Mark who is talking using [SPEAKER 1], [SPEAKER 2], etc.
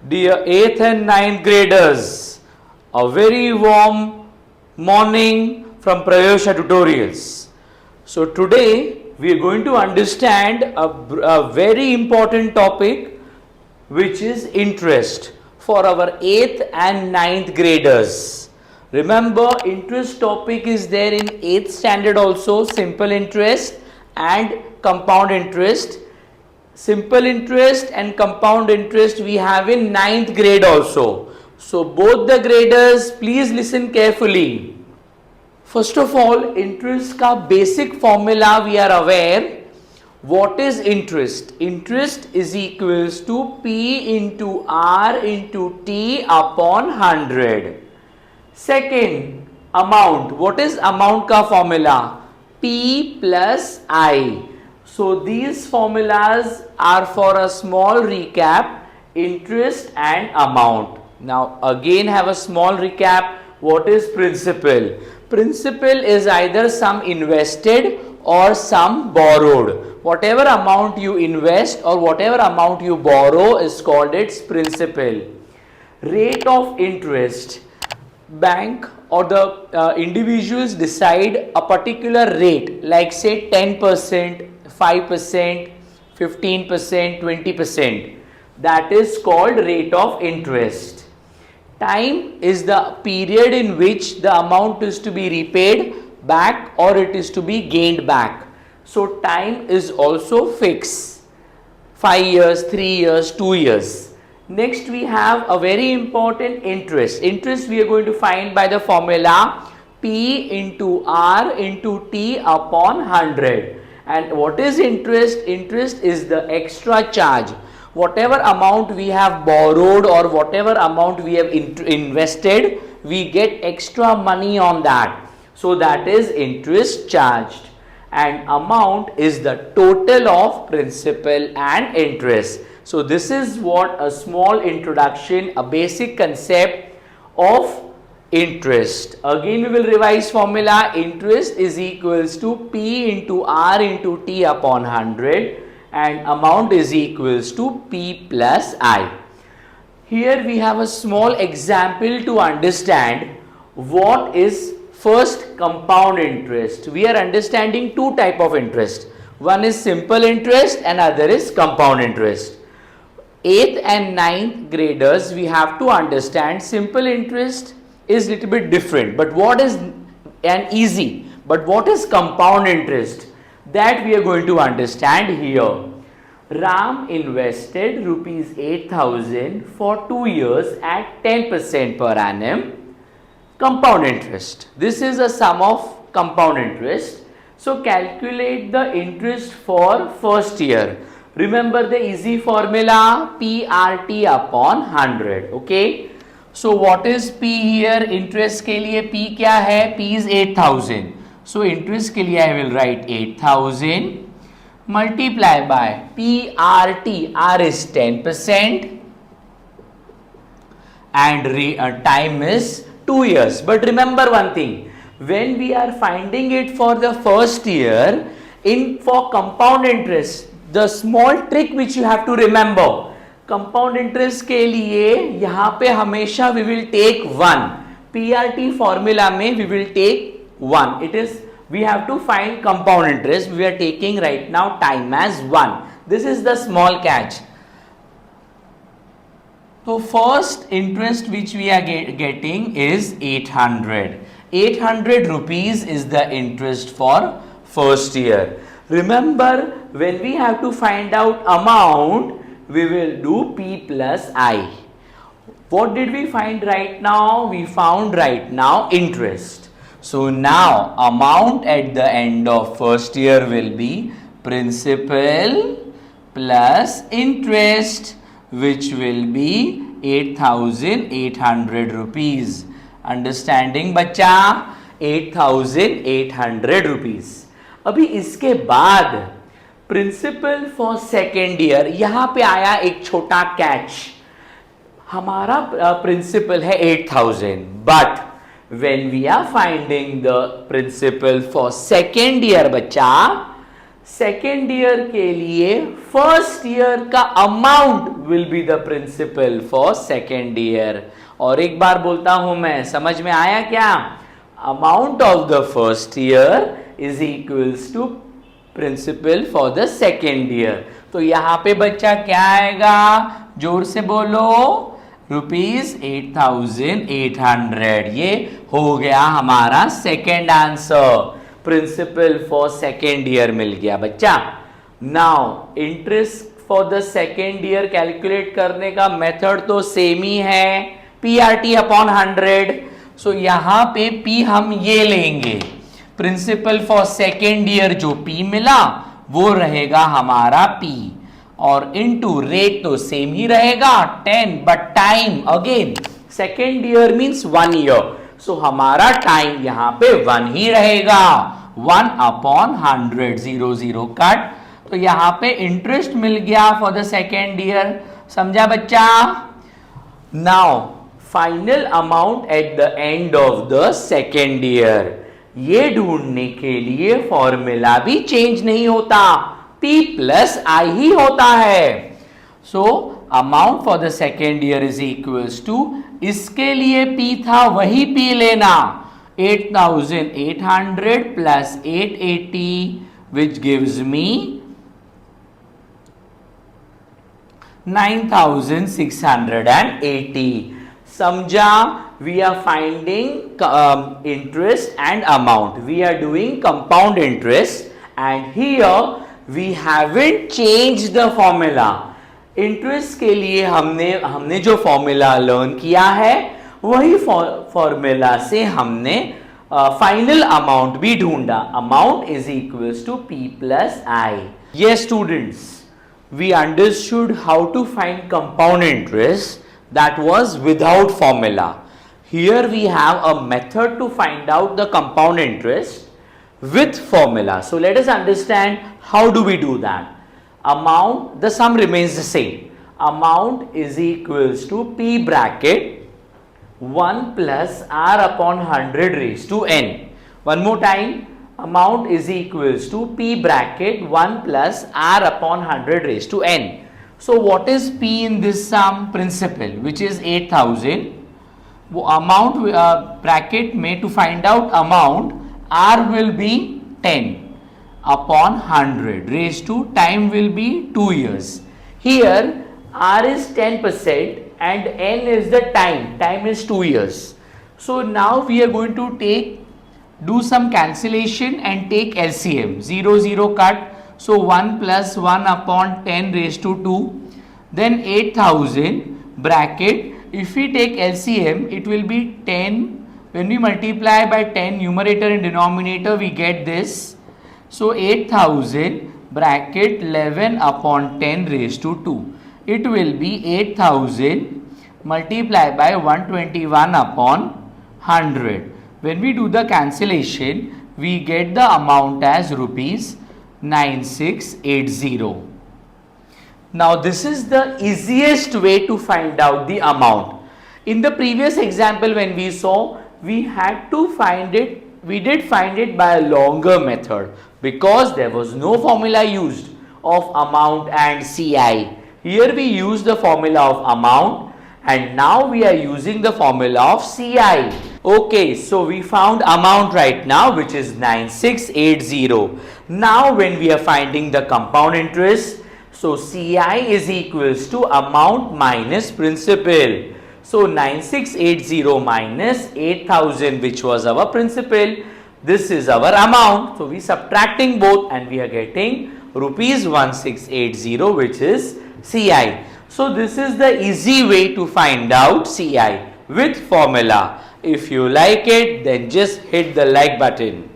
[SPEAKER 1] Dear 8th and ninth graders, a very warm morning from Prayosha Tutorials. So today we are going to understand a very important topic, which is interest for our 8th and ninth graders. Remember, interest topic is there in 8th standard also, simple interest and compound interest. Simple interest and compound interest we have in 9th grade also. So both the graders, please listen carefully. First of all, interest का basic formula we are aware. What is interest? Interest is equals to P into R into T upon 100. Second, amount. What is amount का formula? P plus I. So these formulas are for a small recap, interest and amount. Now again have a small recap. What is principal? Principal is either sum invested or sum borrowed. Whatever amount you invest or whatever amount you borrow is called its principal. Rate of interest. Bank or the individuals decide a particular rate, like say 10%, 5%, 15%, 20%. That is called rate of interest. Time is the period in which the amount is to be repaid back or it is to be gained back. So time is also fixed. 5 years, 3 years, 2 years. Next we have a very important interest. Interest we are going to find by the formula P into R into T upon 100. And what is interest? Interest is the extra charge. Whatever amount we have borrowed or whatever amount we have invested, we get extra money on that. So that is interest charged. And amount is the total of principal and interest. So this is what a small introduction, a basic concept of interest. Again we will revise formula. Interest is equals to P into R into T upon 100 and amount is equals to P plus I. Here we have a small example to understand what is first compound interest. We are understanding two type of interest. One is simple interest and other is compound interest. 8th and 9th graders, we have to understand simple interest is little bit different, but what is an easy, but what is compound interest, that we are going to understand here. Ram invested rupees 8,000 for 2 years at 10% per annum. Compound interest. This is a sum of compound interest. So calculate the interest for first year. Remember the easy formula PRT upon 100. Okay. So what is P here? Interest के लिए P क्या है? P is 8,000. So interest के लिए I will write 8,000 multiply by PRT. R is 10% and time is 2 years. But remember one thing, when we are finding it for the first year, for compound interest, the small trick which you have to remember, compound interest के लिए यहाँ पे हमेशा we will take 1. PRT formula में we will take 1. It is we have to find compound interest. We are taking right now time as 1. This is the small catch. तो first interest which we are getting is 800. 800 rupees is the interest for first year. Remember, when we have to find out amount, we will do P plus I. What did we find right now? We found right now interest. So now amount at the end of first year will be principal plus interest, which will be 8,800 rupees. Understanding बच्चा? 8,800 rupees. अभी इसके बाद principal for second year, यहां पे आया एक छोटा catch. हमारा प्रिंसिपल है 8,000, but when we are finding the principal for second year बच्चा, सेकेंड ईयर के लिए फर्स्ट ईयर का amount will be the principal for second year. और एक बार बोलता हूं मैं, समझ में आया क्या? Amount of the first year is equals to principal for the second year. तो यहां पे बच्चा क्या आएगा? जोर से बोलो, ₹8,800। ये हो गया हमारा second answer, principal for second year मिल गया बच्चा। Now interest for the second year calculate करने का मेथड तो सेम ही है, PRT अपॉन 100। सो यहां पे P हम ये लेंगे, प्रिंसिपल फॉर सेकेंड ईयर जो P मिला वो रहेगा हमारा P, और इनटू रेट तो सेम ही रहेगा 10, but time again second year means 1 year, so हमारा टाइम यहां पे 1 ही रहेगा, 1 अपॉन 100, 0 0 कट। तो यहां पे इंटरेस्ट मिल गया फॉर द सेकेंड ईयर। समझा बच्चा? Now final amount at the end of the second year, ये ढूंढने के लिए फॉर्मूला भी चेंज नहीं होता, P प्लस I ही होता है। So amount for the second year is equals to, इसके लिए P था वही P लेना, 8,800 प्लस 880 विच गिव्स मी 9,680। समझा? We are finding interest and amount. We are doing compound interest, and here we haven't changed the formula. Interest के लिए हमने जो फॉर्मूला लर्न किया है वही फॉर्मूला से हमने फाइनल अमाउंट भी ढूंढा। Amount is equals to P plus I। Yes students, we understood how to find compound interest that was without formula. Here we have a method to find out the compound interest with formula. So let us understand how do we do that. Amount, the sum remains the same. Amount is equals to P bracket 1 plus R upon 100 raised to N. One more time. Amount is equals to P bracket 1 plus R upon 100 raised to N. So what is P in this sum? Principal, which is 8,000. वो amount bracket में to find out amount R will be 10 upon 100 raised to time will be 2 years. Here R is 10% and N is the time. Time is 2 years. So now we are going to do some cancellation and take LCM. 0 0 cut. So 1 plus 1 upon 10 raised to 2. Then 8,000 bracket. If we take LCM, it will be 10. When we multiply by 10, numerator and denominator, we get this. So 8,000 bracket 11 upon 10 raised to 2. It will be 8,000 multiplied by 121 upon 100. When we do the cancellation, we get the amount as rupees 9680. Now this is the easiest way to find out the amount. In the previous example when we saw, we had to find it, we did find it by a longer method because there was no formula used of amount and CI. Here we use the formula of amount and now we are using the formula of CI. Okay, so we found amount right now, which is 9680. Now when we are finding the compound interest, so CI is equals to amount minus principal. So 9680 minus 8,000, which was our principal, this is our amount. So we subtracting both and we are getting rupees 1680, which is CI. So this is the easy way to find out CI with formula. If you like it, then just hit the like button.